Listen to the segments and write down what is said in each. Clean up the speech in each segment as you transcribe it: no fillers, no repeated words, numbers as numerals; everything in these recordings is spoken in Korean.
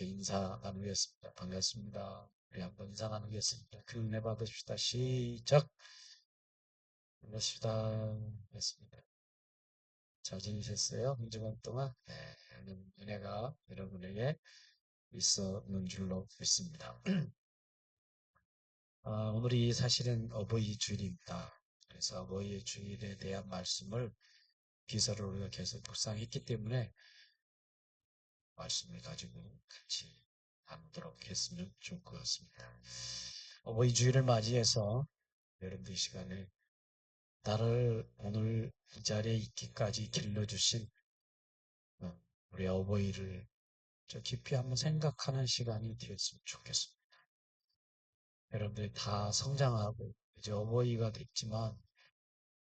이렇게 인사 나누겠습니다. 반갑습니다. 우리 한번 인사 나누겠습니다. 큰 은혜 받으십시다. 시작! 반갑습니다. 반갑습니다. 잘 지내셨어요? 한 주간 동안? 네, 은혜가 여러분에게 있었는 줄로 믿습니다. 오늘이 사실은 어버이 주일입니다. 그래서 어버이 주일에 대한 말씀을 기사를 우리가 계속 묵상했기 때문에 말씀을 가지고 같이 나누도록 했으면 좋을 것 같습니다. 어버이 주일을 맞이해서 여러분들 이 시간에 나를 오늘 이 자리에 있기까지 길러주신 어, 우리 어버이를 저 깊이 한번 생각하는 시간이 되었으면 좋겠습니다. 여러분들이 다 성장하고 이제 어버이가 됐지만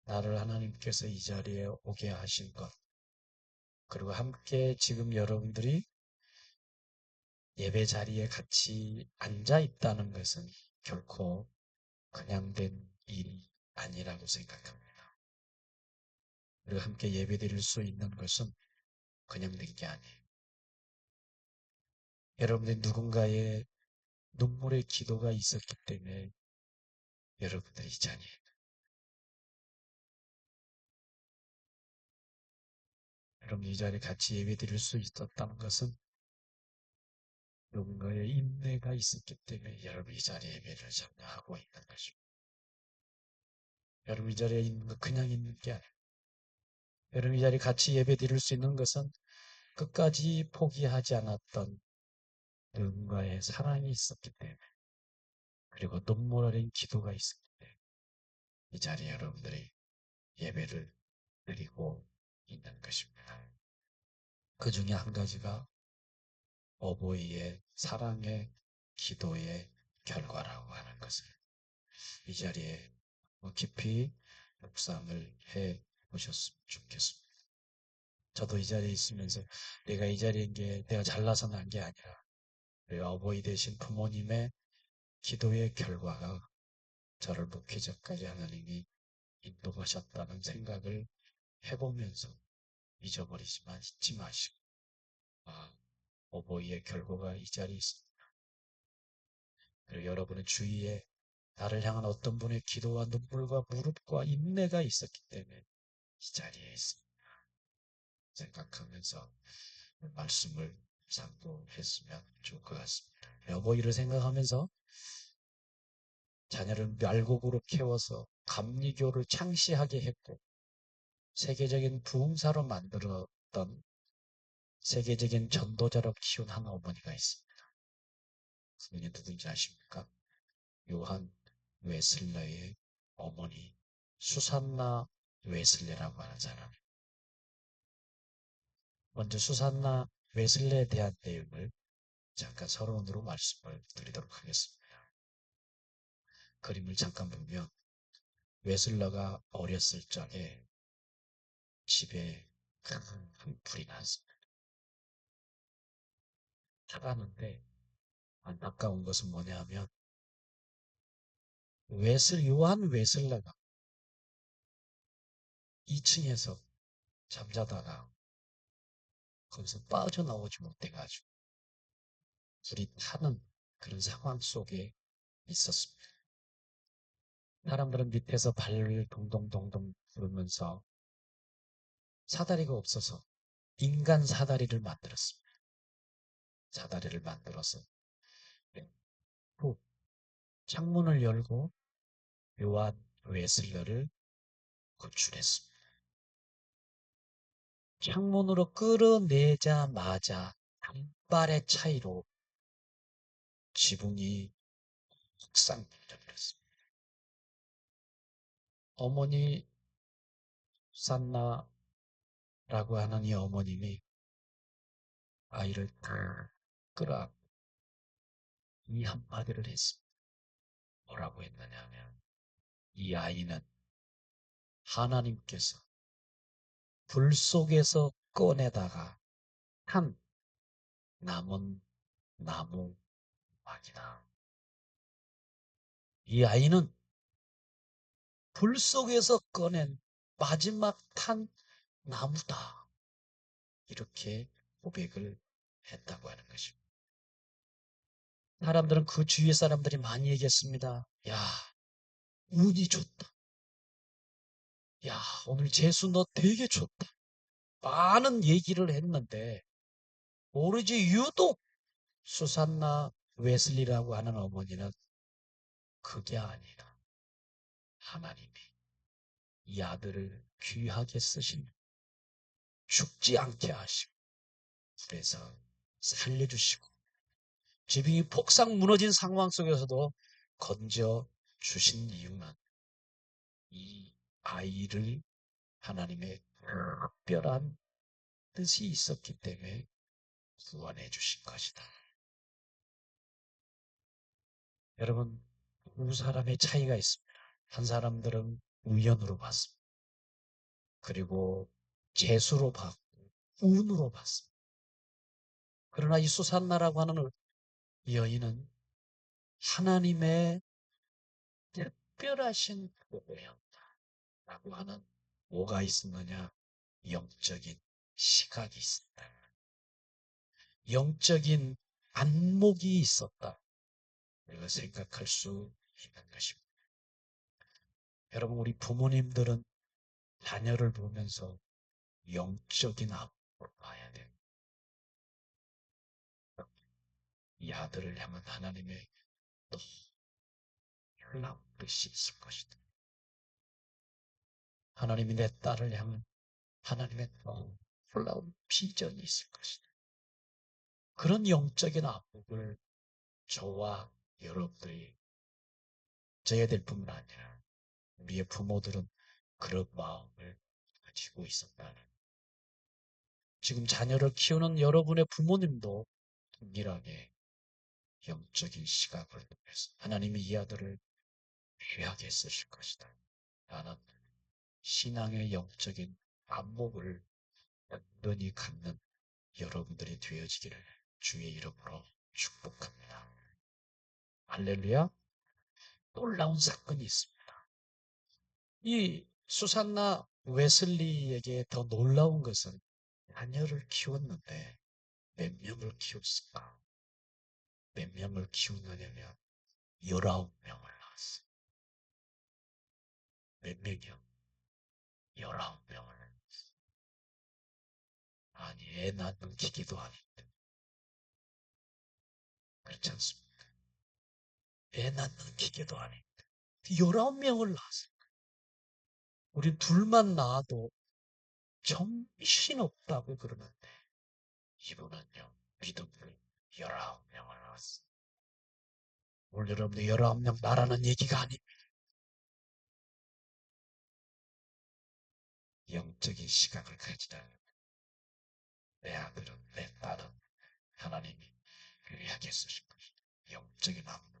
나를 하나님께서 이 자리에 오게 하신 것, 그리고 함께 지금 여러분들이 예배 자리에 같이 앉아 있다는 것은 결코 그냥 된 일이 아니라고 생각합니다. 그리고 함께 예배 드릴 수 있는 것은 그냥 된 게 아니에요. 여러분들이 누군가의 눈물의 기도가 있었기 때문에 여러분들이 이 자리에, 여러분 이 자리에 같이 예배 드릴 수 있었다는 것은 누군가의 인내가 있었기 때문에 여러분 이 자리에 예배를 참여하고 있는 것입니다. 여러분 이 자리에 있는 거 그냥 있는 게 아니에요. 여러분 이 자리에 같이 예배 드릴 수 있는 것은 끝까지 포기하지 않았던 누군가의 사랑이 있었기 때문에, 그리고 눈물 어린 기도가 있었기 때문에 이 자리에 여러분들이 예배를 드리고 있는 것입니다. 그 중에 한 가지가 어버이의 사랑의 기도의 결과라고 하는 것을 이 자리에 깊이 묵상을 해 보셨으면 좋겠습니다. 저도 이 자리에 있으면서 내가 이 자리에 있는 게 내가 잘나서 난 게 아니라 우리 어버이 되신 부모님의 기도의 결과가 저를 목회자까지 하나님이 인도하셨다는 생각을 해보면서 잊어버리지만 잊지 마시고, 어버이의 결과가 이 자리에 있습니다. 그리고 여러분의 주위에 나를 향한 어떤 분의 기도와 눈물과 무릎과 인내가 있었기 때문에 이 자리에 있습니다. 생각하면서 말씀을 상고했으면 좋을 것 같습니다. 어버이를 생각하면서 자녀를 멸곡으로 키워서 감리교를 창시하게 했고 세계적인 부흥사로 만들었던 세계적인 전도자로 키운 한 어머니가 있습니다. 그분이 누군지 아십니까? 요한 웨슬레의 어머니 수산나 웨슬레라고 하는 사람. 먼저 수산나 웨슬레에 대한 내용을 잠깐 서론으로 말씀을 드리도록 하겠습니다. 그림을 잠깐 보면 웨슬러가 어렸을 적에 집에 큰 불이 났습니다. 타가는데 안타까운 것은 뭐냐 하면 요한 웨슬러가 2층에서 잠자다가 거기서 빠져나오지 못해가지고 불이 타는 그런 상황 속에 있었습니다. 사람들은 밑에서 발을 동동동동 부르면서 사다리가 없어서 인간 사다리를 만들었습니다. 사다리를 만들어서 후 창문을 열고 요한 웨슬러를 구출했습니다. 창문으로 끌어내자마자 단발의 차이로 지붕이 확상 무너져버렸습니다. 어머니 산나라고 하는 이 어머님이 아이를 다 끌어안고 이 한마디를 했습니다. 뭐라고 했느냐 하면 이 아이는 하나님께서 불 속에서 꺼내다가 한 남은 나무 막이다. 이 아이는 불 속에서 꺼낸 마지막 탄 나무다. 이렇게 고백을 했다고 하는 것입니다. 사람들은 그 주위의 사람들이 많이 얘기했습니다. 야, 운이 좋다. 야, 오늘 재수 너 되게 좋다. 많은 얘기를 했는데 오로지 유독 수산나 웨슬리라고 하는 어머니는 그게 아니라 하나님이 이 아들을 귀하게 쓰신 죽지 않게 하시고 그래서 살려주시고 집이 폭삭 무너진 상황 속에서도 건져 주신 이유는 이 아이를 하나님의 특별한 뜻이 있었기 때문에 구원해 주신 것이다. 여러분, 두 사람의 차이가 있습니다. 한 사람들은 우연으로 봤습니다. 그리고 재수로 봤고 운으로 봤습니다. 그러나 이 수산나라고 하는 여인은 하나님의 특별하신 보배였다라고 하는 뭐가 있었느냐? 영적인 시각이 있었다. 영적인 안목이 있었다. 우리가 생각할 수 있는 것입니다. 여러분, 우리 부모님들은 자녀를 보면서 영적인 안목을 봐야 돼요. 이 아들을 향한 하나님의 놀라운 뜻이 있을 것이다. 하나님이 내 딸을 향한 하나님의 놀라운 비전이 있을 것이다. 그런 영적인 안목을 저와 여러분들이 져야 될 뿐만 아니라 우리의 부모들은 그런 마음을 가지고 있었다는. 지금 자녀를 키우는 여러분의 부모님도 동일하게 영적인 시각을 통해서 하나님이 이 아들을 귀하게 쓰실 것이다. 라는 신앙의 영적인 안목을 온전히 갖는 여러분들이 되어지기를 주의 이름으로 축복합니다. 할렐루야. 놀라운 사건이 있습니다. 이 수산나 웨슬리에게 더 놀라운 것은 자녀를 키웠는데 몇 명을 키웠을까? 몇 명을 키우느냐면 19명을 낳았어요. 몇 명이요? 19명을. 아니, 애 낳는 기기도 아닌데. 그렇지 않습니까? 애 낳는 기계도 아닌데. 19명을 낳았어요. 우리 둘만 낳아도 정신없다고 그러는데 이분은요, 믿음으로 19명을 낳았어요. 오늘 여러분들 19명 나라는 얘기가 아닙니다. 영적인 시각을 가지라. 내 아들은, 내 딸은 하나님이 귀하게 쓰실 것이다. 영적인 안목.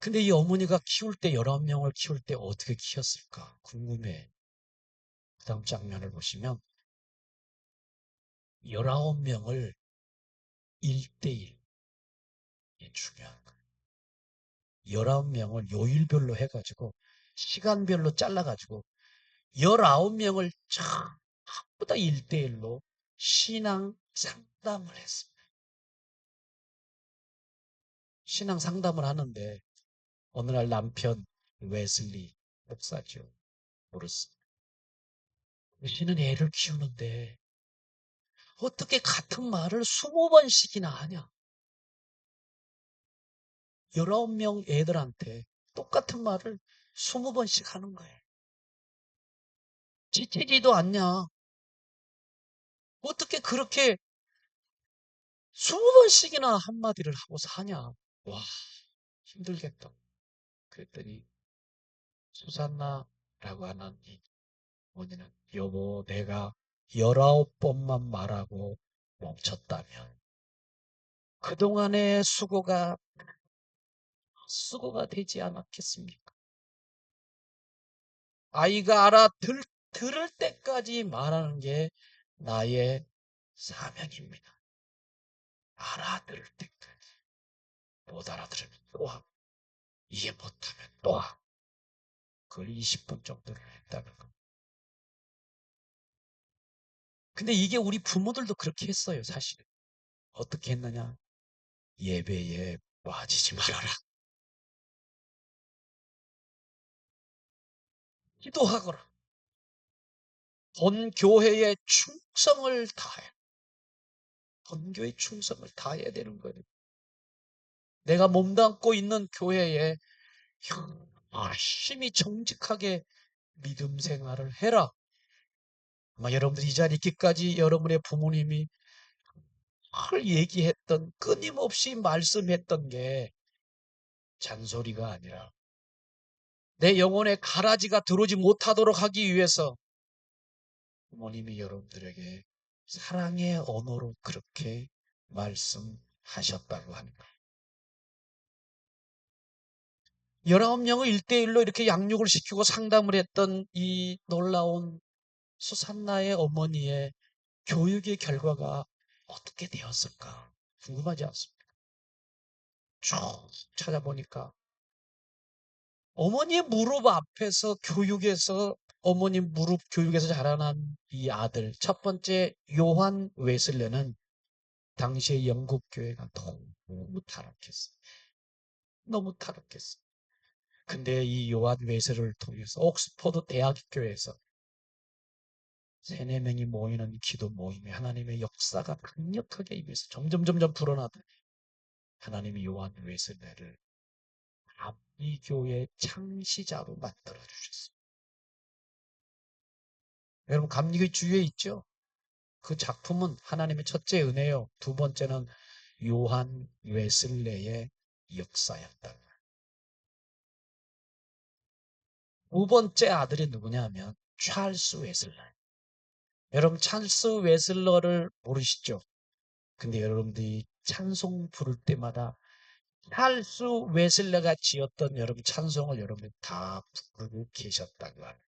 근데 이 어머니가 키울 때 19명을 키울 때 어떻게 키웠을까 궁금해. 그 다음 장면을 보시면 19명을 1대1, 이게 중요한 거예요. 19명을 요일별로 해가지고 시간별로 잘라가지고 19명을 전부 다 1대1로 신앙 상담을 했습니다. 신앙 상담을 하는데 어느 날 남편 웨슬리 목사죠. 물었습니다. 당신은 애를 키우는데 어떻게 같은 말을 20번씩이나 하냐? 19명 애들한테 똑같은 말을 20번씩 하는 거예요. 지치지도 않냐? 어떻게 그렇게 20번씩이나 한마디를 하고 사냐? 와, 힘들겠다. 그랬더니 수산나라고 하는 이 어머니는 여보, 내가 19번만 말하고 멈췄다면 그동안의 수고가 되지 않았겠습니까? 아이가 들을 때까지 말하는 게 나의 사명입니다. 알아들을 때까지. 못 알아들으면 또 하고, 이해 못하면 또 하고. 그걸 20분 정도를 했다는 거. 근데 이게 우리 부모들도 그렇게 했어요, 사실은. 어떻게 했느냐? 예배에 빠지지 말아라. 기도하거라. 본교회에 충성을 다해. 본교회 충성을 다해야 되는 거예요. 내가 몸담고 있는 교회에 열심히 정직하게 믿음 생활을 해라. 아마 여러분들 이 자리에 있기까지 여러분의 부모님이 늘 얘기했던, 끊임없이 말씀했던 게 잔소리가 아니라 내 영혼에 가라지가 들어오지 못하도록 하기 위해서 부모님이 여러분들에게 사랑의 언어로 그렇게 말씀하셨다고 합니다. 19명을 1대1로 이렇게 양육을 시키고 상담을 했던 이 놀라운 수산나의 어머니의 교육의 결과가 어떻게 되었을까 궁금하지 않습니까? 쭉 찾아보니까 어머니의 무릎 앞에서 교육에서 어머니 무릎 교육에서 자라난 이 아들 첫 번째 요한 웨슬레는 당시의 영국 교회가 너무 타락했어. 너무 타락했어. 근데 이 요한 웨슬레를 통해서 옥스퍼드 대학교에서 세네 명이 모이는 기도 모임에 하나님의 역사가 강력하게 임해서 점점 불어나더니 하나님이 요한 웨슬레를 감리교의 창시자로 만들어 주셨어요. 여러분 감리교 주위에 있죠? 그 작품은 하나님의 첫째 은혜요. 두 번째는 요한 웨슬레의 역사였다. 두 번째 아들이 누구냐 하면 찰스 웨슬러. 여러분 찰스 웨슬러를 모르시죠? 근데 여러분들이 찬송 부를 때마다 찰스 웨슬러가 지었던 여러분 찬송을 여러분이 다 부르고 계셨다고 합니다.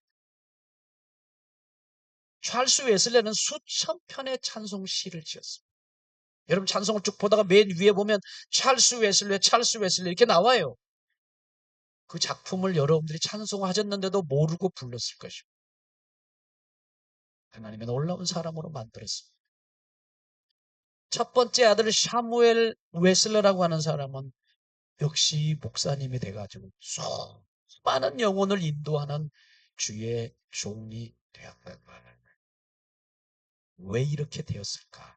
찰스 웨슬러는 수천 편의 찬송 시를 지었습니다. 여러분 찬송을 쭉 보다가 맨 위에 보면 찰스 웨슬러 이렇게 나와요. 그 작품을 여러분들이 찬송하셨는데도 모르고 불렀을 것입니다. 하나님의 놀라운 사람으로 만들었습니다. 첫 번째 아들 샤무엘 웨슬러라고 하는 사람은 역시 목사님이 돼가지고 수많은 영혼을 인도하는 주의 종이 되었다고 하는 거예요. 왜 이렇게 되었을까?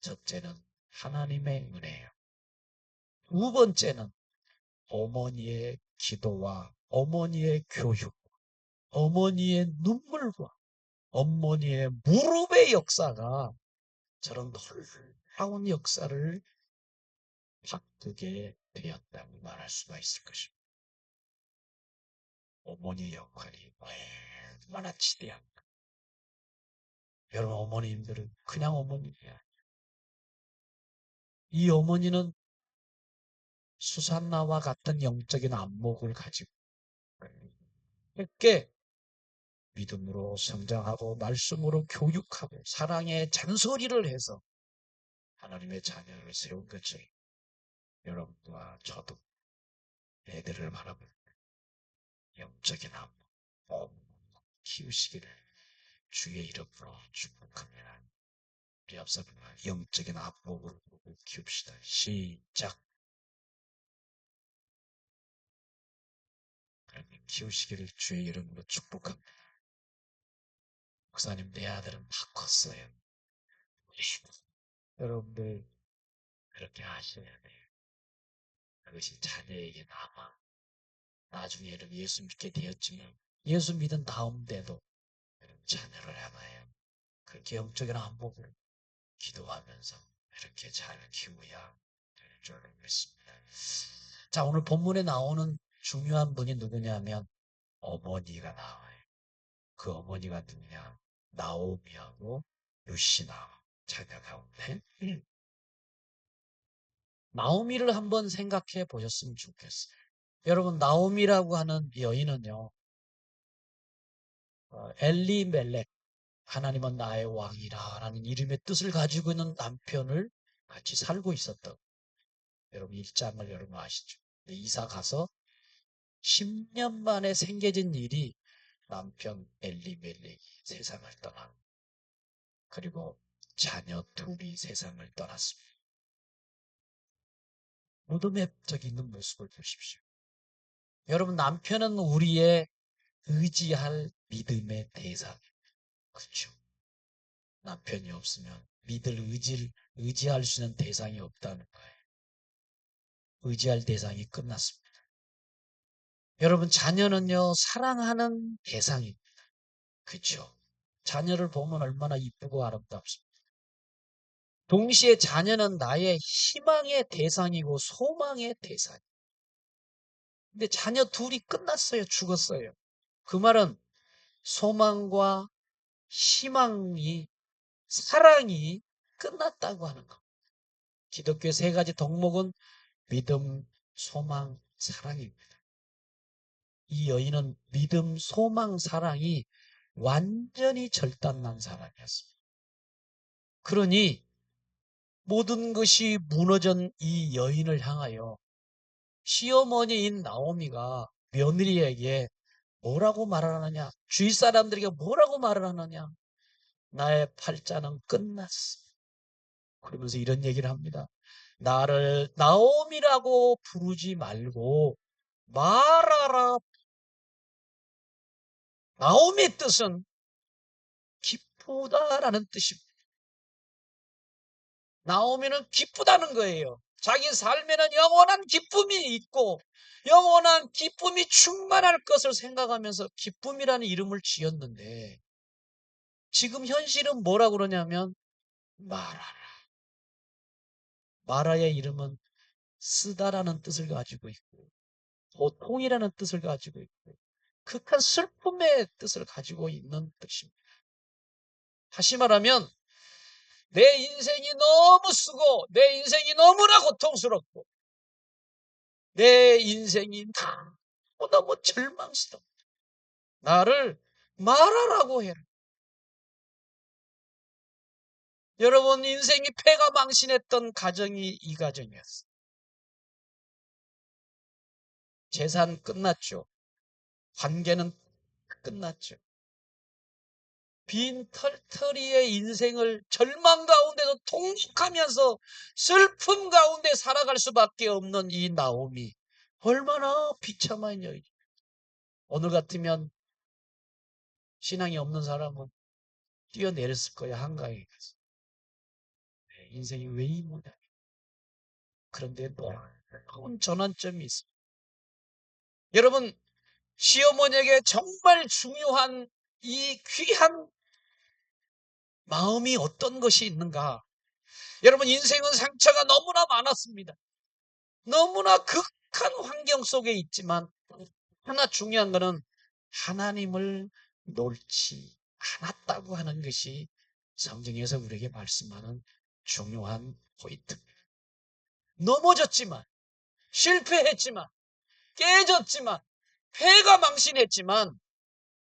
첫째는 하나님의 은혜예요. 두 번째는 어머니의 기도와 어머니의 교육, 어머니의 눈물과 어머니의 무릎의 역사가 저런 놀라운 역사를 바꾸게 되었다고 말할 수가 있을 것입니다. 어머니의 역할이 얼마나 지대한가. 여러분 어머님들은 그냥 어머니야. 이 어머니는 수산나와 같은 영적인 안목을 가지고 함께 믿음으로 성장하고 말씀으로 교육하고 사랑의 잔소리를 해서 하나님의 자녀를 세운 것처럼 여러분과 저도 애들을 바라볼 때 영적인 안목 키우시기를 주의 이름으로 축복합니다. 우리 앞서는 영적인 안목으로 키웁시다. 시작. 키우시기를 주의 이름으로 축복합니다. 목사님 내 아들은 다 컸어요. 여러분들 그렇게 하셔야 돼요. 그것이 자녀에게 남아 나중에 여러분 예수 믿게 되었지만 예수 믿은 다음에도 자녀를 향하여 그렇게 영적인 안목을 기도하면서 이렇게 잘 키워야 될 줄 믿습니다. 자, 오늘 본문에 나오는 중요한 분이 누구냐면 어머니가 나와요. 그 어머니가 누구냐? 나오미하고 루시나 자녀 가운데 나오미를 한번 생각해 보셨으면 좋겠어요. 여러분 나오미라고 하는 여인은요. 엘리멜렉 하나님은 나의 왕이라 라는 이름의 뜻을 가지고 있는 남편을 같이 살고 있었던 여러분 일장을 여러분 아시죠? 이사 가서 10년 만에 생겨진 일이 남편 엘리멜렉이 세상을 떠나 그리고 자녀 둘이 세상을 떠났습니다. 무덤에 저기 있는 모습을 보십시오. 여러분, 남편은 우리의 의지할 믿음의 대상. 그렇죠. 남편이 없으면 의지할 수 있는 대상이 없다는 거예요. 의지할 대상이 끝났습니다. 여러분, 자녀는요, 사랑하는 대상입니다. 그렇죠. 자녀를 보면 얼마나 이쁘고 아름답습니다. 동시에 자녀는 나의 희망의 대상이고 소망의 대상. 근데 자녀 둘이 끝났어요. 죽었어요. 그 말은 소망과 희망이, 사랑이 끝났다고 하는 거. 기독교의 세 가지 덕목은 믿음, 소망, 사랑입니다. 이 여인은 믿음, 소망, 사랑이 완전히 절단난 사람이었습니다. 그러니 모든 것이 무너진 이 여인을 향하여 시어머니인 나오미가 며느리에게 뭐라고 말을 하느냐? 주위 사람들에게 뭐라고 말을 하느냐? 나의 팔자는 끝났어. 그러면서 이런 얘기를 합니다. 나를 나오미라고 부르지 말고 말하라. 나오미의 뜻은 기쁘다라는 뜻입니다. 나오미는 기쁘다는 거예요. 자기 삶에는 영원한 기쁨이 있고 영원한 기쁨이 충만할 것을 생각하면서 기쁨이라는 이름을 지었는데 지금 현실은 뭐라고 그러냐면 마라라. 마라의 이름은 쓰다라는 뜻을 가지고 있고 고통이라는 뜻을 가지고 있고 극한 슬픔의 뜻을 가지고 있는 뜻입니다. 다시 말하면 내 인생이 너무 쓰고 내 인생이 너무나 고통스럽고 내 인생이 너무 절망스럽고 나를 말하라고 해라. 여러분 인생이 패가 망신했던 가정이 이 가정이었어요. 재산 끝났죠. 관계는 끝났죠. 빈 털터리의 인생을 절망 가운데서 통곡하면서 슬픔 가운데 살아갈 수밖에 없는 이 나오미. 얼마나 비참한 여인. 오늘 같으면 신앙이 없는 사람은 뛰어내렸을 거야, 한강에 가서. 내 인생이 왜 이 모양? 그런데 놀라운 전환점이 있습니다. 여러분, 시어머니에게 정말 중요한 이 귀한 마음이 어떤 것이 있는가? 여러분, 인생은 상처가 너무나 많았습니다. 너무나 극한 환경 속에 있지만 하나 중요한 거는 하나님을 놓지 않았다고 하는 것이 성경에서 우리에게 말씀하는 중요한 포인트입니다. 넘어졌지만 실패했지만 깨졌지만 패가 망신했지만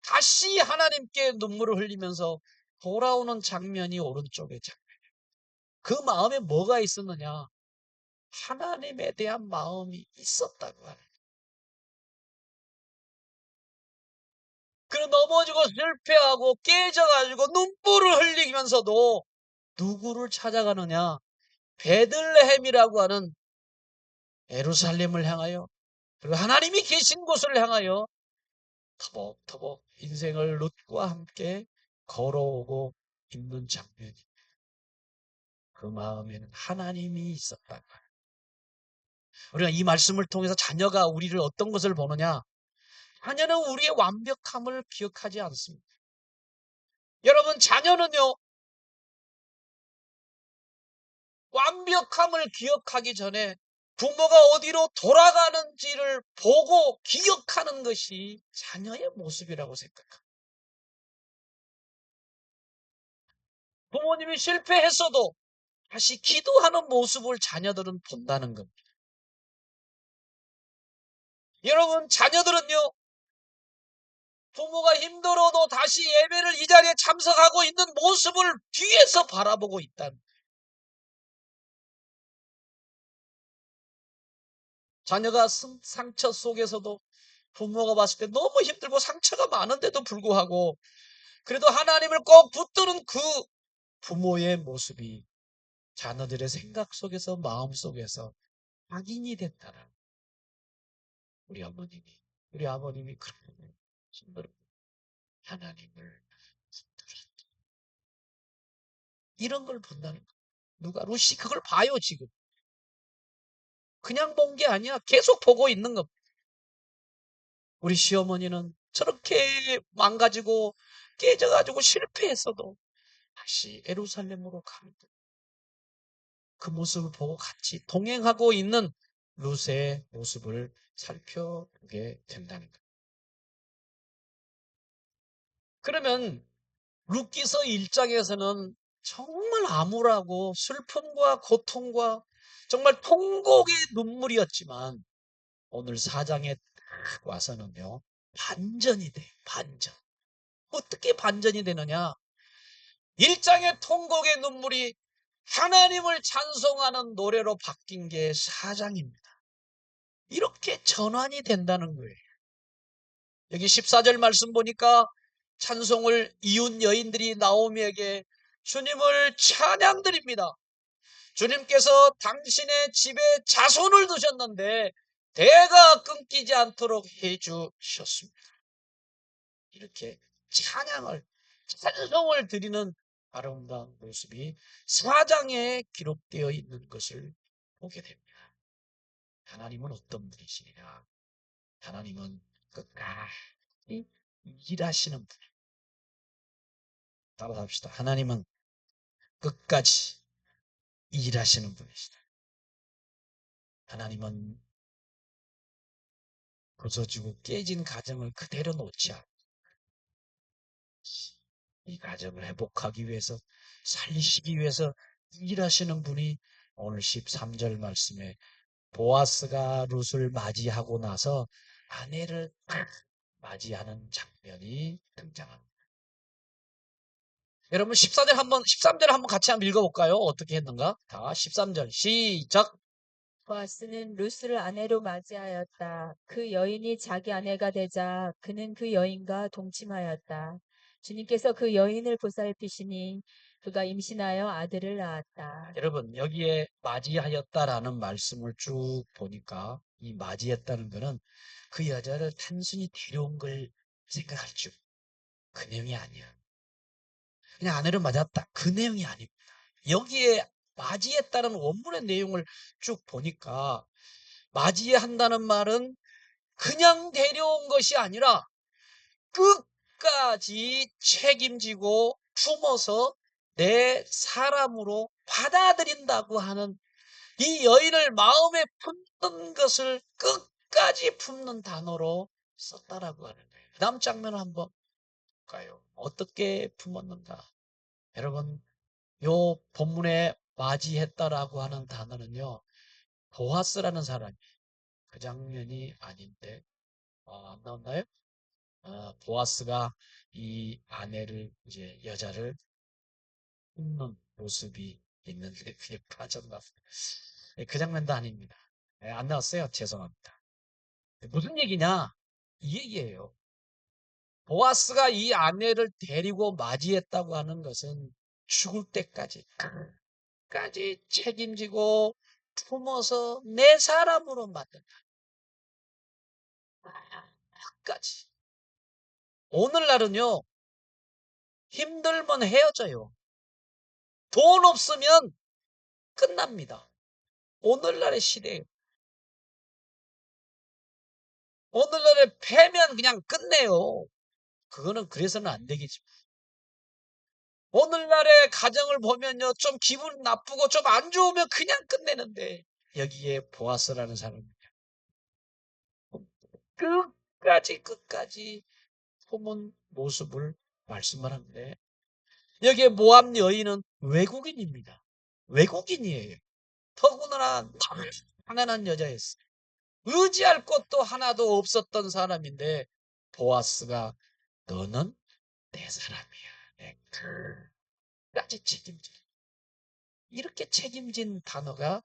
다시 하나님께 눈물을 흘리면서 돌아오는 장면이 오른쪽에 그 마음에 뭐가 있었느냐? 하나님에 대한 마음이 있었다고 하는. 그런 넘어지고 실패하고 깨져가지고 눈물을 흘리면서도 누구를 찾아가느냐? 베들레헴이라고 하는 예루살렘을 향하여 그리고 하나님이 계신 곳을 향하여 터벅터벅 인생을 룻과 함께 걸어오고 있는 장면이 그 마음에는 하나님이 있었다. 우리가 이 말씀을 통해서 자녀가 우리를 어떤 것을 보느냐? 자녀는 우리의 완벽함을 기억하지 않습니다. 여러분 자녀는요. 완벽함을 기억하기 전에 부모가 어디로 돌아가는지를 보고 기억하는 것이 자녀의 모습이라고 생각합니다. 부모님이 실패했어도 다시 기도하는 모습을 자녀들은 본다는 겁니다. 여러분 자녀들은요. 부모가 힘들어도 다시 예배를 이 자리에 참석하고 있는 모습을 뒤에서 바라보고 있다는 거예요. 자녀가 상처 속에서도 부모가 봤을 때 너무 힘들고 상처가 많은데도 불구하고 그래도 하나님을 꼭 붙드는 그 부모의 모습이 자녀들의 생각 속에서 마음 속에서 악인이 됐다는 우리 어머님이, 우리 아버님이 그렇게 힘들어 하나님을 붙들었다. 이런 걸 본다는 거. 누가 루시 그걸 봐요 지금. 그냥 본 게 아니야. 계속 보고 있는 겁니다. 우리 시어머니는 저렇게 망가지고 깨져가지고 실패했어도 다시 예루살렘으로 갑니다. 그 모습을 보고 같이 동행하고 있는 룻의 모습을 살펴보게 된다는 거예요. 그러면 룻기서 1장에서는 정말 암울하고 슬픔과 고통과 정말 통곡의 눈물이었지만 오늘 4장에 딱 와서는요, 반전이 돼요. 반전. 어떻게 반전이 되느냐? 1장의 통곡의 눈물이 하나님을 찬송하는 노래로 바뀐 게 4장입니다. 이렇게 전환이 된다는 거예요. 여기 14절 말씀 보니까 찬송을 이웃 여인들이 나오미에게 주님을 찬양드립니다. 주님께서 당신의 집에 자손을 두셨는데 대가 끊기지 않도록 해주셨습니다. 이렇게 찬송을 드리는 아름다운 모습이 4장에 기록되어 있는 것을 보게 됩니다. 하나님은 어떤 분이시냐? 하나님은 끝까지 일하시는 분. 따라합시다. 하나님은 끝까지 일하시는 분이시다. 하나님은 부서지고 깨진 가정을 그대로 놓지 않고 이 가정을 회복하기 위해서 살리시기 위해서 일하시는 분이 오늘 13절 말씀에 보아스가 룻을 맞이하고 나서 아내를 딱 맞이하는 장면이 등장합니다. 여러분 13절 한번 같이 한번 읽어볼까요? 어떻게 했는가? 다 13절 시작. 보아스는 룻을 아내로 맞이하였다. 그 여인이 자기 아내가 되자 그는 그 여인과 동침하였다. 주님께서 그 여인을 보살피시니 그가 임신하여 아들을 낳았다. 여러분 여기에 맞이하였다라는 말씀을 쭉 보니까 이 맞이했다는 거는 그 여자를 단순히 데려온 걸 생각할 줄. 그 내용이 아니야. 그냥 아내를 맞았다. 그 내용이 아닙니다. 여기에 맞이했다는 원문의 내용을 쭉 보니까 맞이한다는 말은 그냥 데려온 것이 아니라 끝까지 책임지고 품어서 내 사람으로 받아들인다고 하는 이 여인을 마음에 품는 것을 끝까지 품는 단어로 썼다라고 하는 거예요. 그 다음 장면을 한번 볼까요? 어떻게 품었는가? 여러분, 요 본문에 맞이했다라고 하는 단어는요, 보아스라는 사람이 그 장면이 아닌데, 안 나왔나요? 보아스가 이 아내를, 이제 여자를 품는 모습이 있는데, 그게 빠졌나 봐요. 그 장면도 아닙니다. 안 나왔어요. 죄송합니다. 무슨 얘기냐? 이 얘기예요. 보아스가 이 아내를 데리고 맞이했다고 하는 것은 죽을 때까지 끝까지 책임지고 품어서 내 사람으로 만든다. 끝까지. 오늘날은요, 힘들면 헤어져요. 돈 없으면 끝납니다. 오늘날의 시대예요. 오늘날에 패면 그냥 끝내요. 그거는 그래서는 안 되겠지. 오늘날의 가정을 보면요, 좀 기분 나쁘고 좀 안 좋으면 그냥 끝내는데, 여기에 보아스라는 사람은 끝까지 품은 모습을 말씀을 하는데, 여기에 모압 여인은 외국인입니다. 외국인이에요. 더구나 가난한 여자였어요. 의지할 것도 하나도 없었던 사람인데, 보아스가 너는 내 사람이야. 내 끝까지 책임져. 이렇게 책임진 단어가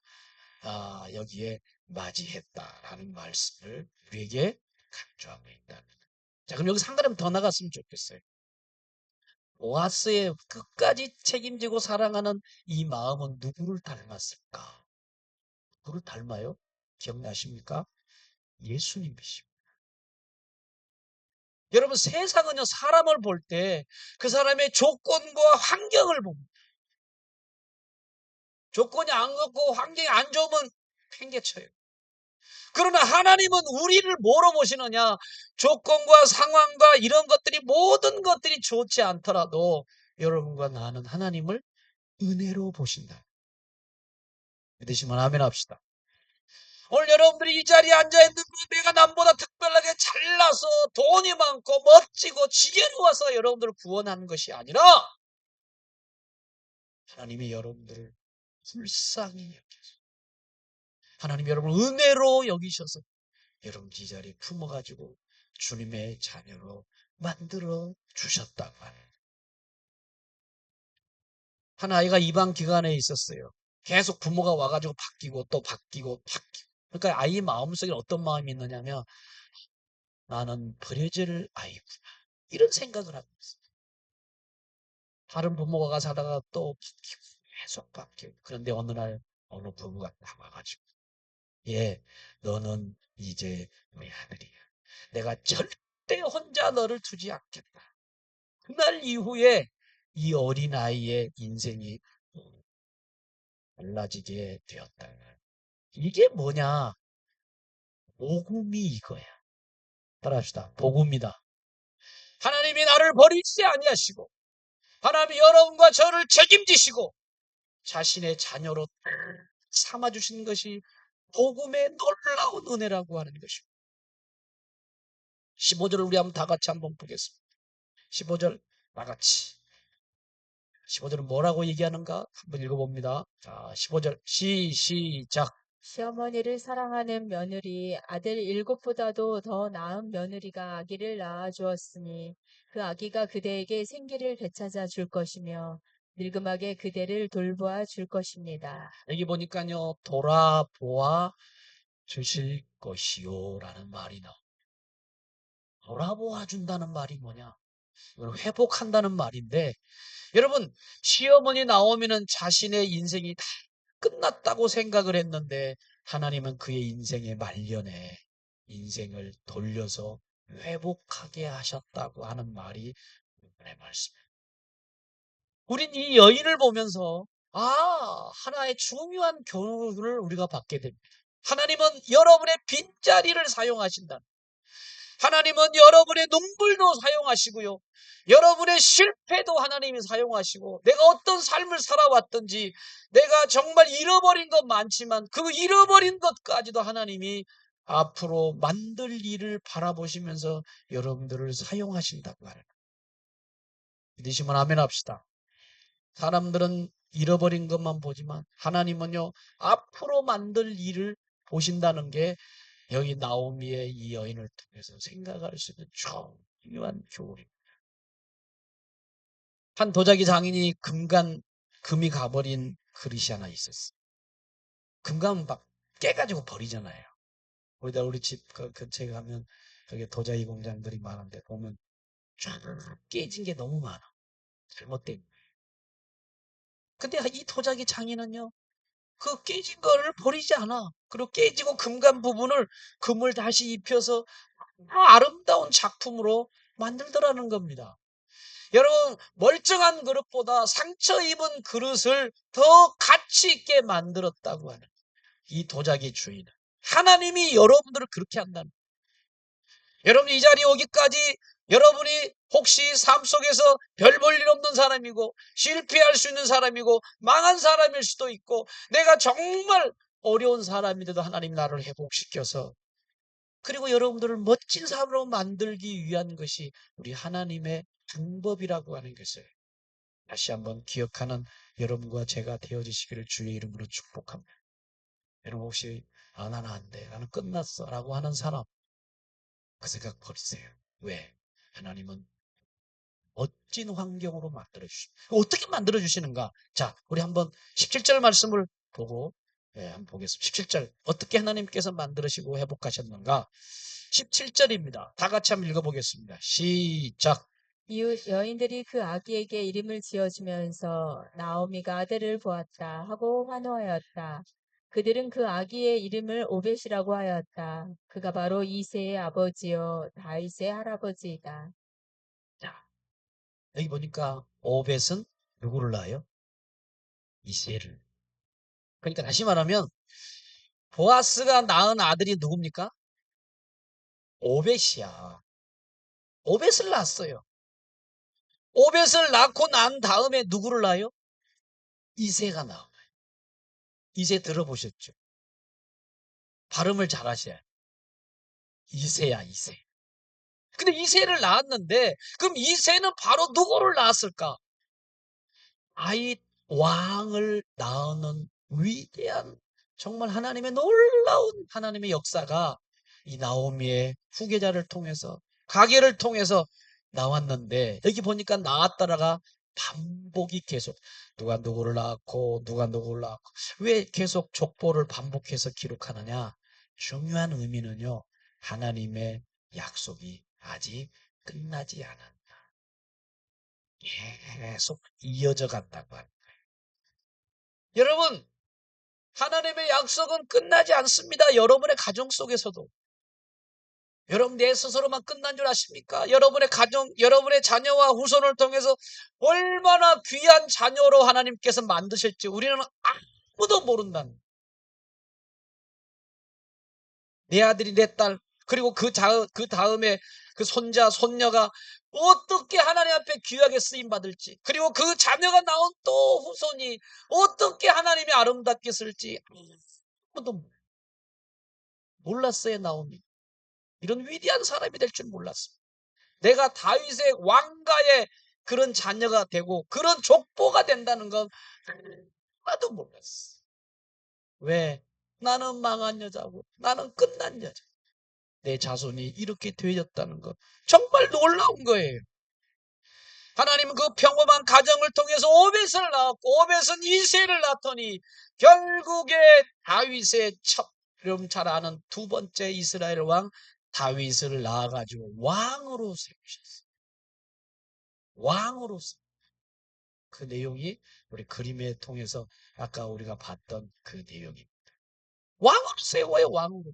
여기에 맞이했다라는 말씀을 우리에게 강조하고 있다는 거예요. 자, 그럼 여기서 한 걸음 더 나갔으면 좋겠어요. 보아스의 끝까지 책임지고 사랑하는 이 마음은 누구를 닮았을까? 누구를 닮아요? 기억나십니까? 예수님이십니다. 여러분, 세상은요, 사람을 볼 때 그 사람의 조건과 환경을 봅니다. 조건이 안 좋고 환경이 안 좋으면 팽개쳐요. 그러나 하나님은 우리를 뭐로 보시느냐? 조건과 상황과 이런 것들이 모든 것들이 좋지 않더라도 여러분과 나는 하나님을 은혜로 보신다. 믿으시면 아멘 합시다. 오늘 여러분들이 이 자리에 앉아있는 내가 남보다 특별하게 잘나서 돈이 많고 멋지고 지혜로워서 여러분들을 구원하는 것이 아니라 하나님이 여러분들을 불쌍히 여기셔서 하나님이 여러분을 은혜로 여기셔서 여러분 이 자리에 품어가지고 주님의 자녀로 만들어 주셨다고 하는. 한 아이가 입양 기간에 있었어요. 계속 부모가 와가지고 바뀌고 또 바뀌고 바뀌고. 그러니까 아이 마음속에 어떤 마음이 있느냐면 나는 버려질 아이구나. 이런 생각을 하고 있어요. 다른 부모가 살다가 또 바뀌고 계속 바뀌고. 그런데 어느 날 어느 부부가 딱 와가지고 예, 너는 이제 우리 아들이야. 내가 절대 혼자 너를 두지 않겠다. 그날 이후에 이 어린아이의 인생이 달라지게 되었다. 이게 뭐냐? 복음이 이거야. 따라합시다. 복음이다. 하나님이 나를 버리지 아니하시고 하나님이 여러분과 저를 책임지시고 자신의 자녀로 삼아주신 것이 복음의 놀라운 은혜라고 하는 것입니다. 15절을 우리 한번 다 같이 한번 보겠습니다. 15절 다 같이. 15절은 뭐라고 얘기하는가? 한번 읽어봅니다. 자, 15절 시작. 시어머니를 사랑하는 며느리 아들 7보다도 더 나은 며느리가 아기를 낳아 주었으니 그 아기가 그대에게 생기를 되찾아 줄 것이며 늙음하게 그대를 돌보아 줄 것입니다. 여기 보니까요, 돌아보아 주실 것이요 라는 말이 나옵니다. 돌아보아 준다는 말이 뭐냐? 이건 회복한다는 말인데, 여러분, 시어머니 나오면은 자신의 인생이 다 끝났다고 생각을 했는데, 하나님은 그의 인생의 말년에 인생을 돌려서 회복하게 하셨다고 하는 말이 이번의 말씀이에요. 우린 이 여인을 보면서, 하나의 중요한 교훈을 우리가 받게 됩니다. 하나님은 여러분의 빈자리를 사용하신다. 하나님은 여러분의 눈물도 사용하시고요. 여러분의 실패도 하나님이 사용하시고 내가 어떤 삶을 살아왔든지 내가 정말 잃어버린 것 많지만 그 잃어버린 것까지도 하나님이 앞으로 만들 일을 바라보시면서 여러분들을 사용하신다고 하는. 믿으시면 아멘 합시다. 사람들은 잃어버린 것만 보지만 하나님은요 앞으로 만들 일을 보신다는 게 여기 나오미의 이 여인을 통해서 생각할 수 있는 중요한 교훈입니다. 한 도자기 장인이 금이 가버린 그릇이 하나 있었어요. 금감 막 깨가지고 버리잖아요. 우리 집 근처에 가면 거기 도자기 공장들이 많은데 보면 쫙 깨진 게 너무 많아. 잘못된. 근데 이 도자기 장인은요, 그 깨진 거를 버리지 않아. 그리고 깨지고 금간 부분을 금을 다시 입혀서 아름다운 작품으로 만들더라는 겁니다. 여러분, 멀쩡한 그릇보다 상처 입은 그릇을 더 가치 있게 만들었다고 하는 이 도자기 주인은 하나님이 여러분들을 그렇게 한다는 거예요. 여러분 이 자리에 오기까지 여러분이 혹시 삶 속에서 별 볼 일 없는 사람이고 실패할 수 있는 사람이고 망한 사람일 수도 있고 내가 정말 어려운 사람인데도 하나님 나를 회복시켜서 그리고 여러분들을 멋진 사람으로 만들기 위한 것이 우리 하나님의 방법이라고 하는 것을 다시 한번 기억하는 여러분과 제가 되어주시기를 주의 이름으로 축복합니다. 여러분 혹시 나는 안 돼, 나는 끝났어 라고 하는 사람 그 생각 버리세요. 왜? 하나님은 멋진 환경으로 만들어주십니다. 어떻게 만들어주시는가? 자, 우리 한번 17절 말씀을 보고 한번 보겠습니다. 17절 어떻게 하나님께서 만들으시고 회복하셨는가? 17절입니다. 다 같이 한번 읽어보겠습니다. 시작. 이웃 여인들이 그 아기에게 이름을 지어주면서 나오미가 아들을 보았다 하고 환호하였다. 그들은 그 아기의 이름을 오벳이라고 하였다. 그가 바로 이새의 아버지요 다윗의 할아버지이다. 자, 여기 보니까 오벳은 누구를 낳아요? 이새를. 그러니까 다시 말하면 보아스가 낳은 아들이 누굽니까? 오벳이야. 오벳을 낳았어요. 오벳을 낳고 난 다음에 누구를 낳아요? 이새가 나와요. 이새 들어보셨죠? 발음을 잘 하셔야. 이새야, 이새. 근데 이새를 낳았는데, 그럼 이새는 바로 누구를 낳았을까? 다윗 왕을 낳는 위대한, 정말 하나님의 놀라운 하나님의 역사가 이 나오미의 후계자를 통해서, 가계를 통해서 나왔는데, 여기 보니까 낳았다라가 반복이 계속, 누가 누구를 낳았고 누가 누구를 낳았고. 왜 계속 족보를 반복해서 기록하느냐? 중요한 의미는요, 하나님의 약속이 아직 끝나지 않았다. 계속 이어져 간다고 합니다. 여러분, 하나님의 약속은 끝나지 않습니다. 여러분의 가정 속에서도. 여러분 내 스스로만 끝난 줄 아십니까? 여러분의 가정, 여러분의 자녀와 후손을 통해서 얼마나 귀한 자녀로 하나님께서 만드실지 우리는 아무도 모른다는. 내 아들이 내 딸, 그리고 그 다음에 그 손자, 손녀가 어떻게 하나님 앞에 귀하게 쓰임 받을지, 그리고 그 자녀가 낳은 또 후손이 어떻게 하나님이 아름답게 쓸지 아무도 몰랐어요. 나오미 이런 위대한 사람이 될 줄 몰랐어요. 내가 다윗의 왕가의 그런 자녀가 되고 그런 족보가 된다는 건 하나도 몰랐어. 왜? 나는 망한 여자고 나는 끝난 여자. 내 자손이 이렇게 되어졌다는 것 정말 놀라운 거예요. 하나님은 그 평범한 가정을 통해서 오벳을 낳았고 오벳은 이새를 낳더니 결국에 다윗의 첫, 여러분 잘 아는 두 번째 이스라엘 왕 다윗을 낳아가지고 왕으로 세우셨어요. 왕으로. 그 내용이 우리 그림에 통해서 아까 우리가 봤던 그 내용입니다. 왕으로 세워요. 왕으로.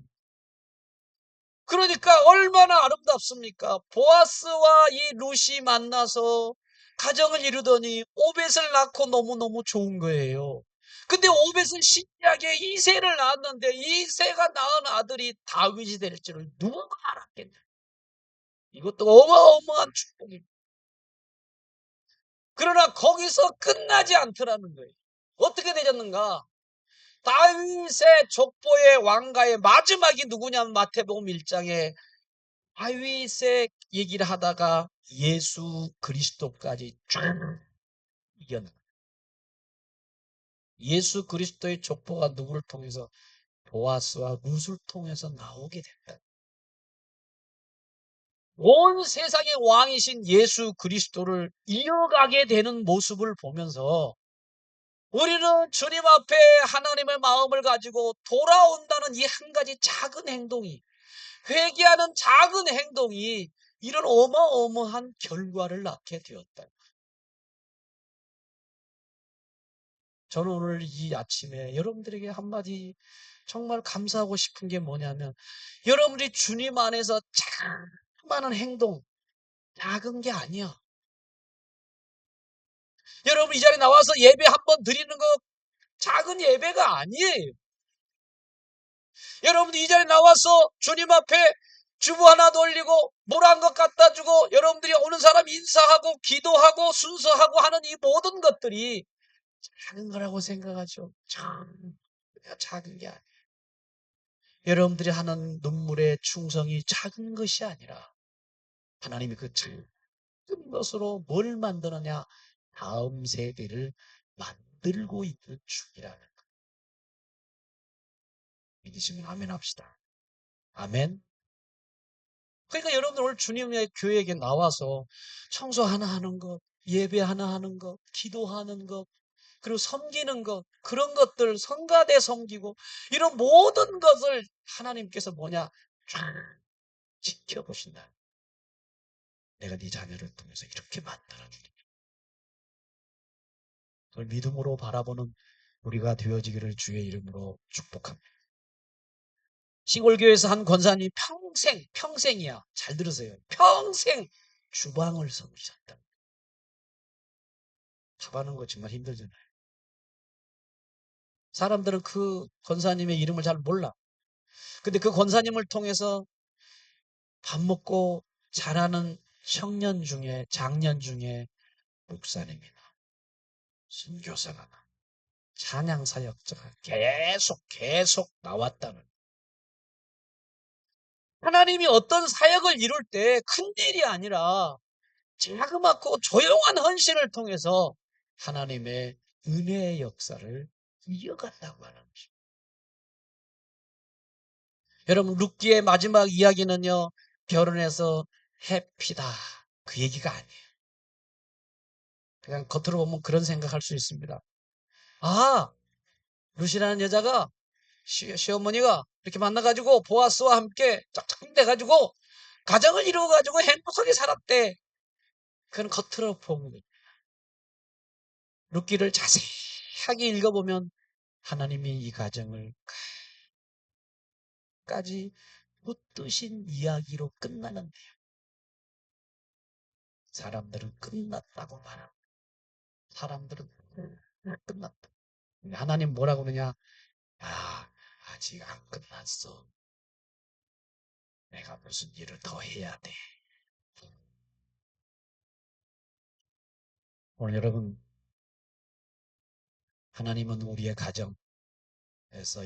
그러니까 얼마나 아름답습니까? 보아스와 이 룻이 만나서 가정을 이루더니 오벳을 낳고 너무너무 좋은 거예요. 근데 오벳은 신기하게 이새를 낳았는데 이새가 낳은 아들이 다윗이 될 줄을 누가 알았겠냐. 이것도 어마어마한 축복입니다. 그러나 거기서 끝나지 않더라는 거예요. 어떻게 되졌는가? 다윗의 족보의 왕가의 마지막이 누구냐면 마태복음 1장에 다윗의 얘기를 하다가 예수 그리스도까지 쫙 이겨나. 예수 그리스도의 족보가 누구를 통해서 보아스와 룻을 통해서 나오게 됐다. 온 세상의 왕이신 예수 그리스도를 이어가게 되는 모습을 보면서 우리는 주님 앞에 하나님의 마음을 가지고 돌아온다는 이 한 가지 작은 행동이, 회개하는 작은 행동이 이런 어마어마한 결과를 낳게 되었다. 저는 오늘 이 아침에 여러분들에게 한마디 정말 감사하고 싶은 게 뭐냐면 여러분들이 주님 안에서 자그마한 행동, 작은 게 아니야. 여러분 이 자리에 나와서 예배 한번 드리는 거 작은 예배가 아니에요. 여러분 이 자리에 나와서 주님 앞에 주부 하나 돌리고 물 한 것 갖다 주고 여러분들이 오는 사람 인사하고 기도하고 순서하고 하는 이 모든 것들이 작은 거라고 생각하죠. 작은 게 아니에요. 여러분들이 하는 눈물의 충성이 작은 것이 아니라 하나님이 그 작은 것으로 뭘 만드느냐? 다음 세대를 만들고 있는 중이라는 것. 믿으시면 아멘 합시다. 아멘. 그러니까 여러분들 오늘 주님의 교회에 나와서 청소 하나 하는 것, 예배 하나 하는 것, 기도하는 것, 그리고 섬기는 것, 그런 것들 성가대 섬기고 이런 모든 것을 하나님께서 뭐냐? 쫙 지켜보신다. 내가 네 자녀를 통해서 이렇게 만들어주니. 그걸 믿음으로 바라보는 우리가 되어지기를 주의 이름으로 축복합니다. 시골교회에서 한 권사님이 평생이야. 잘 들으세요. 평생 주방을 섬기셨다. 가봐는 거 정말 힘들잖아요. 사람들은 그 권사님의 이름을 잘 몰라. 근데 그 권사님을 통해서 밥 먹고 자라는 청년 중에, 장년 중에 목사님이나 선교사가 찬양 사역자가 계속 나왔다는. 하나님이 어떤 사역을 이룰 때 큰일이 아니라 자그맣고 조용한 헌신을 통해서 하나님의 은혜의 역사를 이어간다고 하는 것입니다. 여러분, 룻기의 마지막 이야기는요, 결혼해서 해피다, 그 얘기가 아니에요. 그냥 겉으로 보면 그런 생각할 수 있습니다. 아, 룻이라는 여자가 시어머니가 이렇게 만나가지고 보아스와 함께 짝짝 돼가지고 가정을 이루어가지고 행복하게 살았대. 그건 겉으로 보는 거예요. 룻기를 자세하게 읽어보면 하나님이 이 가정을 까지 붙드신 이야기로 끝나는데요. 사람들은 끝났다고 말합니다. 사람들은 끝났다. 하나님 뭐라고 그러냐? 아직 안 끝났어. 내가 무슨 일을 더 해야 돼. 오늘 여러분, 하나님은 우리의 가정에서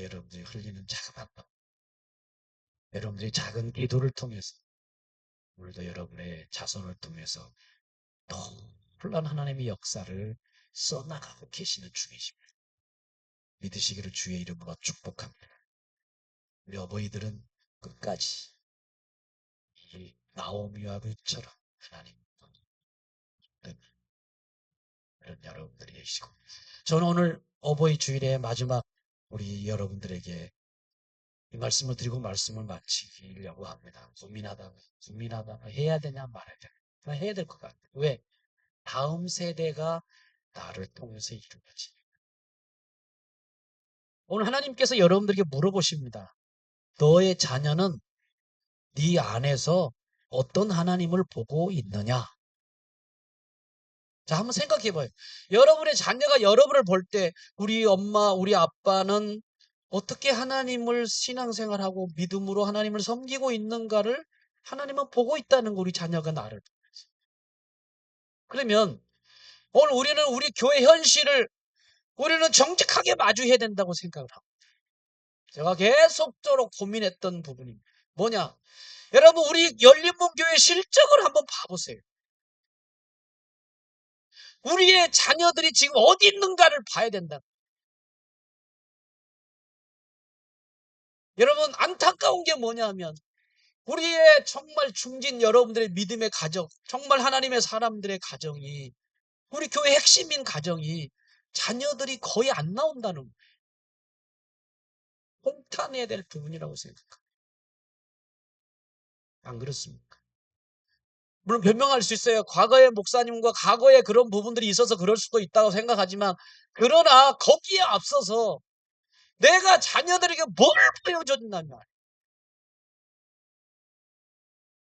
여러분들이 흘리는 자그마한 것, 여러분들이 작은 기도를 통해서, 오늘도 여러분의 자손을 통해서 놀라운 하나님의 역사를 써나가고 계시는 중이십니다. 믿으시기를 주의 이름으로 축복합니다. 우리 어버이들은 끝까지 이 나오미와 룻처럼 하나님 이런 여러분들이 계시고, 저는 오늘 어버이 주일의 마지막 우리 여러분들에게 이 말씀을 드리고 말씀을 마치려고 합니다. 고민하다가 해야 되냐 말아야 되냐. 그냥 해야 될 것 같아요. 왜? 다음 세대가 나를 통해서 이루어지. 오늘 하나님께서 여러분들에게 물어보십니다. 너의 자녀는 네 안에서 어떤 하나님을 보고 있느냐? 자, 한번 생각해 봐요. 여러분의 자녀가 여러분을 볼 때 우리 엄마, 우리 아빠는 어떻게 하나님을 신앙생활하고 믿음으로 하나님을 섬기고 있는가를 하나님은 보고 있다는 거, 우리 자녀가 나를. 그러면 오늘 우리는 우리 교회 현실을 우리는 정직하게 마주해야 된다고 생각을 하고, 제가 계속적으로 고민했던 부분이 뭐냐? 여러분, 우리 열린문교회 실적을 한번 봐보세요. 우리의 자녀들이 지금 어디 있는가를 봐야 된다. 여러분, 안타까운 게 뭐냐면 우리의 정말 중진 여러분들의 믿음의 가정, 정말 하나님의 사람들의 가정이, 우리 교회 핵심인 가정이 자녀들이 거의 안 나온다는 거예요. 홍탄해야 될 부분이라고 생각합니다. 안 그렇습니까? 물론 변명할 수 있어요. 과거의 목사님과 과거의 그런 부분들이 있어서 그럴 수도 있다고 생각하지만, 그러나 거기에 앞서서 내가 자녀들에게 뭘 보여줬냐면,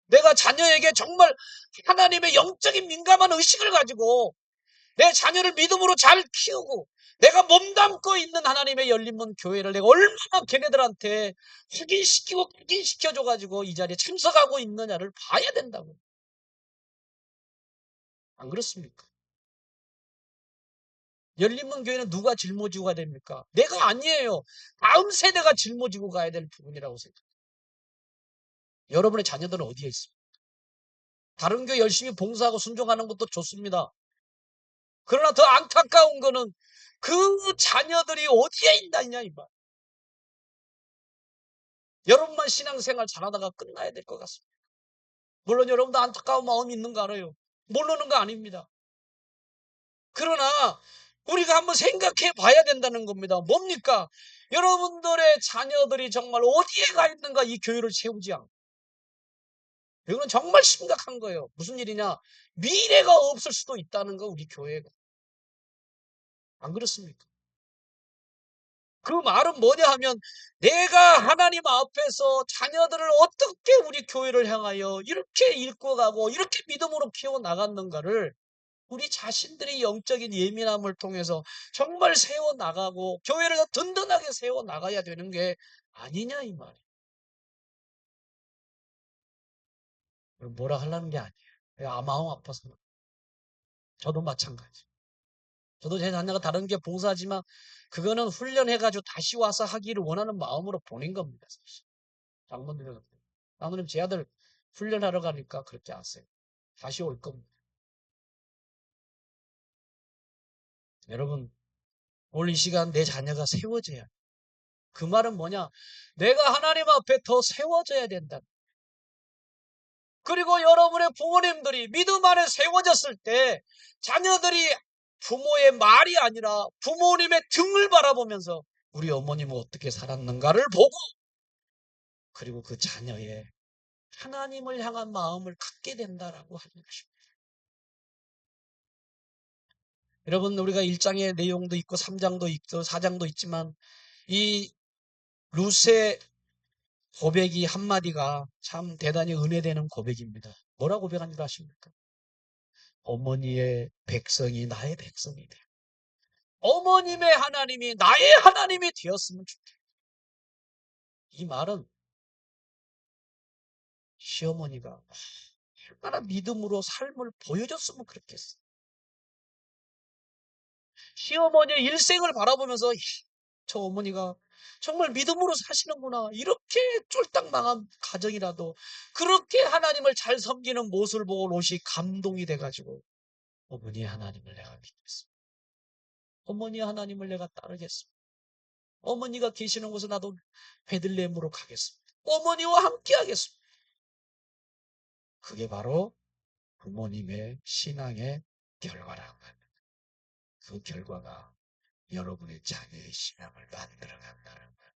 내가 자녀에게 정말 하나님의 영적인 민감한 의식을 가지고 내 자녀를 믿음으로 잘 키우고 내가 몸담고 있는 하나님의 열린문 교회를 내가 얼마나 걔네들한테 확인시켜줘가지고 이 자리에 참석하고 있느냐를 봐야 된다고. 안 그렇습니까? 열린문 교회는 누가 짊어지고 가야 됩니까? 내가 아니에요. 다음 세대가 짊어지고 가야 될 부분이라고 생각해요. 여러분의 자녀들은 어디에 있습니까? 다른 교회 열심히 봉사하고 순종하는 것도 좋습니다. 그러나 더 안타까운 거는 그 자녀들이 어디에 있느냐 이 말. 여러분만 신앙생활 잘하다가 끝나야 될 것 같습니다. 물론 여러분도 안타까운 마음이 있는 거 알아요. 모르는 거 아닙니다. 그러나 우리가 한번 생각해 봐야 된다는 겁니다. 뭡니까? 여러분들의 자녀들이 정말 어디에 가 있는가, 이 교회를 채우지 않고. 이거는 정말 심각한 거예요. 무슨 일이냐? 미래가 없을 수도 있다는 거, 우리 교회가. 안 그렇습니까? 그 말은 뭐냐 하면 내가 하나님 앞에서 자녀들을 어떻게 우리 교회를 향하여 이렇게 이끌어가고 이렇게 믿음으로 키워나갔는가를 우리 자신들이 영적인 예민함을 통해서 정말 세워나가고 교회를 더 든든하게 세워나가야 되는 게 아니냐 이 말이에요. 뭐라 하려는 게 아니에요. 마음 아파서. 저도 마찬가지. 저도 제 자녀가 다른 게 봉사하지만 그거는 훈련해가지고 다시 와서 하기를 원하는 마음으로 보낸 겁니다. 사실. 장모님은 장모님 제 아들 훈련하러 가니까 그렇게 하세요. 다시 올 겁니다. 여러분 오늘 이 시간 내 자녀가 세워져야 돼. 그 말은 뭐냐? 내가 하나님 앞에 더 세워져야 된다. 그리고 여러분의 부모님들이 믿음 안에 세워졌을 때 자녀들이 부모의 말이 아니라 부모님의 등을 바라보면서 우리 어머님은 어떻게 살았는가를 보고 그리고 그 자녀의 하나님을 향한 마음을 갖게 된다라고 하는 것입니다. 여러분 우리가 1장의 내용도 있고 3장도 있고 4장도 있지만 이 룻의 고백이 한마디가 참 대단히 은혜되는 고백입니다. 뭐라고 고백한 줄 아십니까? 어머니의 백성이 나의 백성이 돼. 어머님의 하나님이 나의 하나님이 되었으면 좋겠다. 이 말은 시어머니가 얼마나 믿음으로 삶을 보여줬으면 그렇겠어. 시어머니의 일생을 바라보면서 저 어머니가 정말 믿음으로 사시는구나. 이렇게 쫄딱 망한 가정이라도 그렇게 하나님을 잘 섬기는 모습을 보고 롯이 감동이 돼가지고 어머니의 하나님을 내가 믿겠습니다. 어머니의 하나님을 내가 따르겠습니다. 어머니가 계시는 곳에 나도 베들레헴으로 가겠습니다. 어머니와 함께 하겠습니다. 그게 바로 부모님의 신앙의 결과라고 합니다. 그 결과가 여러분의 자녀의 신앙을 만들어간다는 거예요.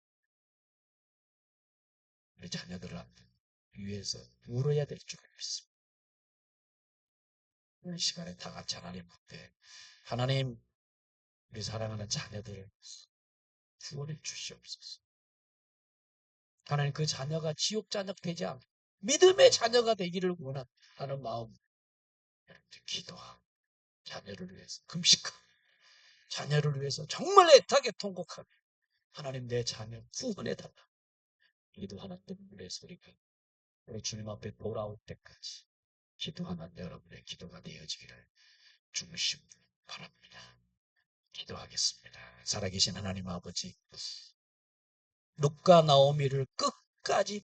우리 자녀들을 위해서 울어야 될 줄 믿습니다. 이 시간에 다 같이 하나님 앞에 하나님 우리 사랑하는 자녀들 구원해 주시옵소서. 하나님 그 자녀가 지옥 자녀 되지 않고 믿음의 자녀가 되기를 원하는 마음 기도하고 자녀를 위해서 금식하고 자녀를 위해서 정말 애타게 통곡하며 하나님 내 자녀 구원해달라 기도하는 눈물의 소리가 우리 주님 앞에 돌아올 때까지 기도하는 여러분의 기도가 되어지기를 중심으로 바랍니다. 기도하겠습니다. 살아계신 하나님 아버지 룻과 나오미를 끝까지